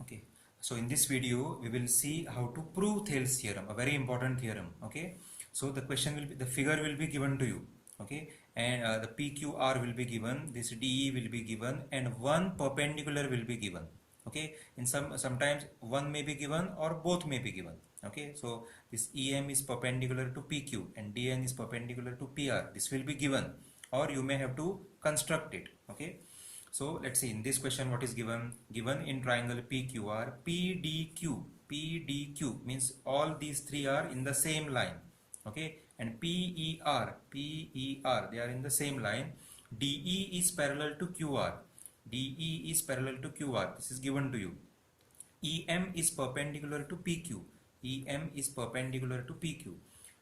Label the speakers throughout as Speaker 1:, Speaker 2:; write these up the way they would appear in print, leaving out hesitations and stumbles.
Speaker 1: Okay, so in this video we will see how to prove Thales theorem, a very important theorem. Okay, so the question will be, the figure will be given to you. Okay, and the PQR will be given, this DE will be given, and one perpendicular will be given. Okay, in sometimes one may be given or both may be given. Okay, so this EM is perpendicular to PQ and DN is perpendicular to PR. This will be given, or you may have to construct it. Okay, so let's see in this question what is given. Given in triangle PQR, PDQ. PDQ means all these three are in the same line. Okay, and PER, PER, they are in the same line. DE is parallel to QR. DE is parallel to QR. This is given to you. EM is perpendicular to PQ. EM is perpendicular to PQ.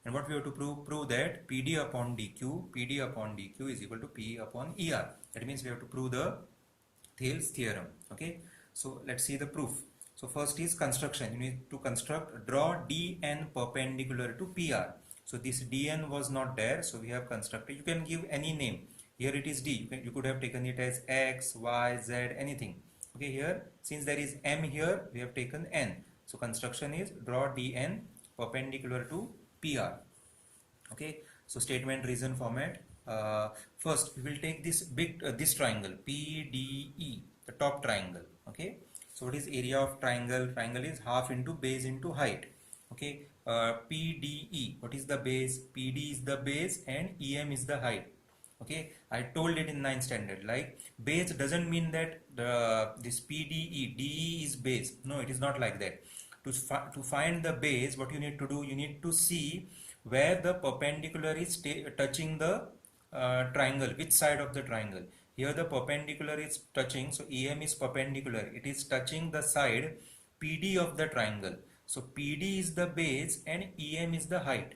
Speaker 1: And what we have to prove? Prove that PD upon DQ, PD upon DQ is equal to P upon ER. That means we have to prove the Thales theorem. Okay. So let's see the proof. So first is construction. You need to construct, draw DN perpendicular to PR. So this DN was not there. So we have constructed. You can give any name. Here it is D. You could have taken it as X, Y, Z, anything. Okay, here since there is M here, we have taken N. So construction is draw DN perpendicular to PR. Okay, so statement reason format. First we will take this this triangle PDE, the top triangle. Okay, so what is area of triangle? Triangle is half into base into height. Okay, PDE, what is the base? PD is the base and EM is the height. Okay, I told it in 9th standard, like base doesn't mean that this PDE, DE is base. No, it is not like that. To find the base, what you need to do, you need to see where the perpendicular is touching the triangle, which side of the triangle. Here the perpendicular is touching, so EM is perpendicular, it is touching the side PD of the triangle. So PD is the base and EM is the height.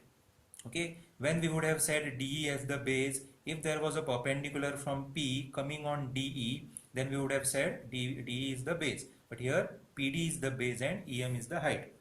Speaker 1: Okay, when we would have said DE as the base, if there was a perpendicular from P coming on DE, then we would have said DE is the base. But here PD is the base and EM is the height.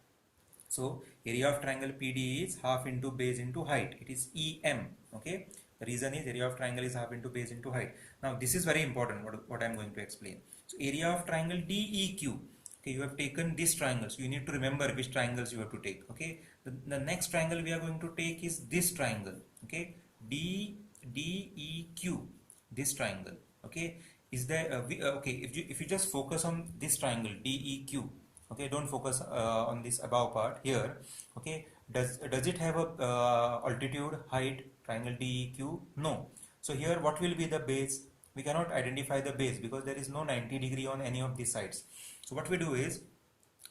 Speaker 1: So area of triangle PD is half into base into height. It is EM. Okay, the reason is area of triangle is half into base into height. Now this is very important, what I am going to explain. So area of triangle DEQ. Okay, you have taken this triangle, so you need to remember which triangles you have to take. Okay, the next triangle we are going to take is this triangle. Okay, DEQ, this triangle. Okay, is there okay, if you just focus on this triangle DEQ. Okay, don't focus on this above part here. Okay, does it have a altitude, height? Triangle DEQ? No. So here what will be the base? We cannot identify the base because there is no 90 degree on any of these sides. So what we do is,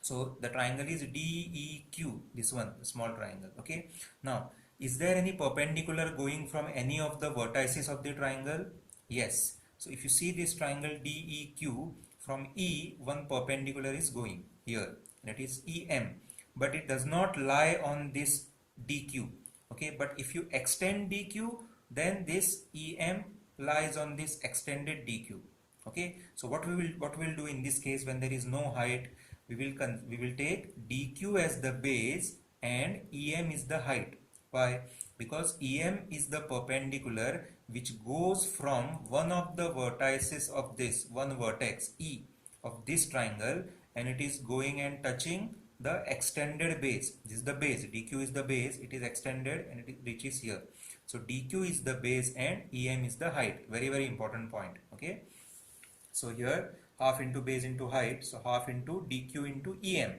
Speaker 1: so the triangle is DEQ, this one, the small triangle. Okay, now is there any perpendicular going from any of the vertices of the triangle? Yes. So if you see this triangle DEQ, from E one perpendicular is going here, that is EM, but it does not lie on this DQ. Okay, but if you extend DQ, then this EM lies on this extended DQ. Okay, so what we will do in this case, when there is no height, we will take DQ as the base and EM is the height. Why? Because EM is the perpendicular which goes from one of the vertices of this one vertex E of this triangle, and it is going and touching the extended base. This is the base, DQ is the base, it is extended and it reaches here. So DQ is the base and EM is the height. Very, very important point. Okay, so here half into base into height, so half into DQ into EM.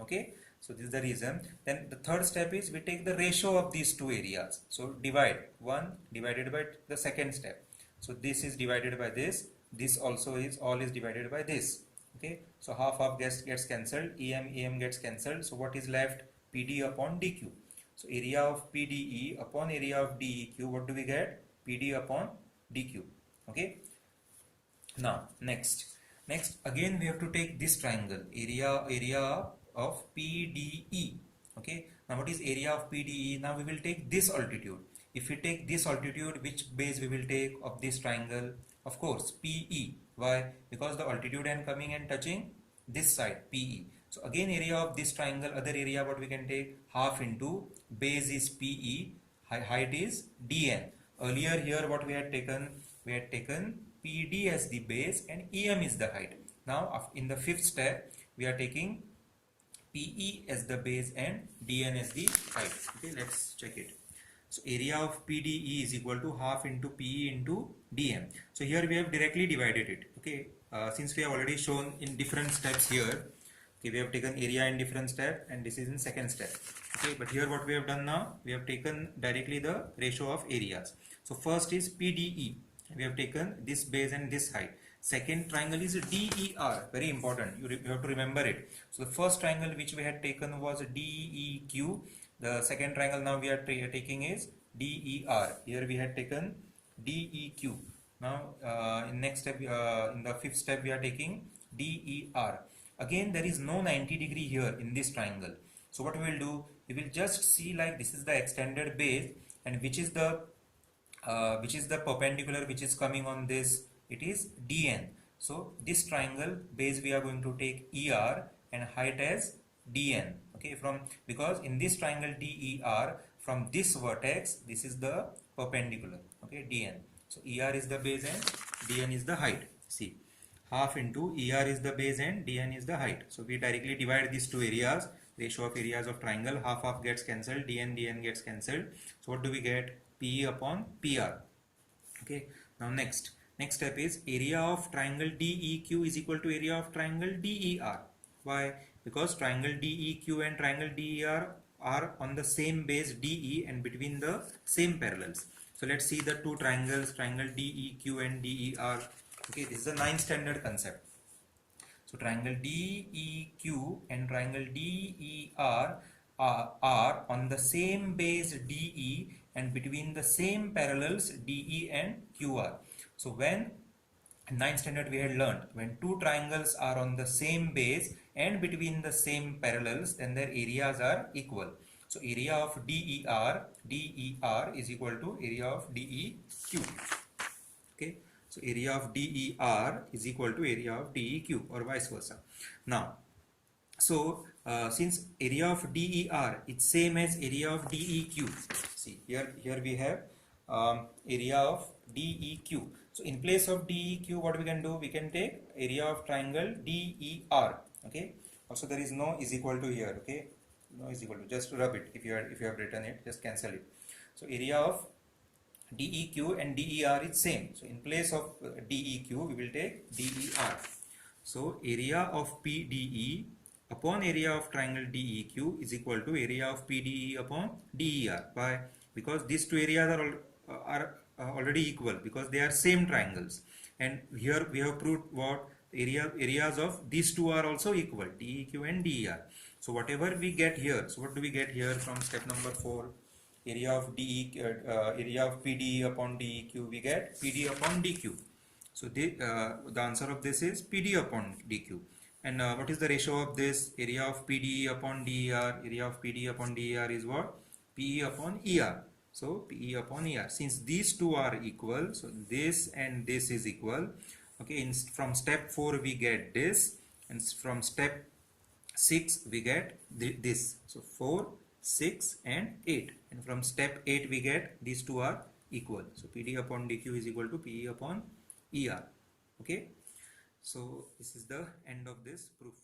Speaker 1: Okay, so this is the reason. Then the third step is we take the ratio of these two areas. So divide, one divided by the second step. So this is divided by this. This also is, all is divided by this. Okay, so half gets cancelled, EM gets cancelled. So what is left? PD upon DQ. So area of PDE upon area of DEQ, what do we get? PD upon DQ. Okay, now next again we have to take this triangle, area of PDE. Okay, now what is area of PDE? Now we will take this altitude. If we take this altitude, which base we will take of this triangle? Of course PE. Why? Because the altitude and coming and touching this side, PE. So again area of this triangle, other area what we can take? Half into base is PE, height is DN. Earlier here what we had taken? We had taken PD as the base and EM is the height. Now in the fifth step, we are taking PE as the base and DN as the height. Okay, let's check it. So area of PDE is equal to half into PE into DN. So here we have directly divided it. Okay, since we have already shown in different steps here. Okay, we have taken area in different step and this is in second step. Okay, but here what we have done now, we have taken directly the ratio of areas. So first is PDE. We have taken this base and this height. Second triangle is DER, very important. You have to remember it. So the first triangle which we had taken was DEQ. The second triangle now we are taking is DER. Here we had taken DEQ. Now in next step, in the fifth step, we are taking DER. Again, there is no 90 degree here in this triangle. So what we will do, we will just see like this is the extended base and which is the perpendicular which is coming on this. It is DN. So this triangle base we are going to take ER and height as DN. Okay, because in this triangle DER, from this vertex this is the perpendicular. Okay, DN. So ER is the base and DN is the height. See, half into ER is the base and DN is the height. So we directly divide these two areas. Ratio of areas of triangle, half gets cancelled, DN gets cancelled. So what do we get? PE upon PR. Okay, now next step is area of triangle DEQ is equal to area of triangle DER. Why? Because triangle DEQ and triangle DER are on the same base DE and between the same parallels. So let's see the two triangles, triangle DEQ and DER. Okay, this is a 9th standard concept. So triangle DEQ and triangle DER are on the same base DE and between the same parallels DE and QR. So when in 9th standard we had learned, when two triangles are on the same base and between the same parallels, then their areas are equal. So area of DER is equal to area of DEQ. Okay, so area of DER is equal to area of DEQ or vice versa. Now, so since area of DER is same as area of DEQ, see here we have area of DEQ. So in place of DEQ, what we can do? We can take area of triangle DER. Okay. Also there is no is equal to here. Okay. No is equal to. Just rub it. If you have written it, just cancel it. So area of DEQ and DER is same. So in place of DEQ, we will take DER. So area of PDE upon area of triangle DEQ is equal to area of PDE upon DER. Why? Because these two areas are already equal because they are same triangles. And here we have proved what areas of these two are also equal, DEQ and DER. So whatever we get here, so what do we get here from step number 4? Area of PDE upon DEQ, we get PD upon DQ. So the answer of this is PD upon DQ. And what is the ratio of this? Area of PDE upon DER. Area of PDE upon DER is what? PE upon ER. So PE upon ER. Since these two are equal, so this and this is equal. Okay, from step 4 we get this, and from step 6 we get this. So 4, 6 and 8, and from step 8 we get these two are equal. So PD upon DQ is equal to PE upon ER. Okay, so this is the end of this proof.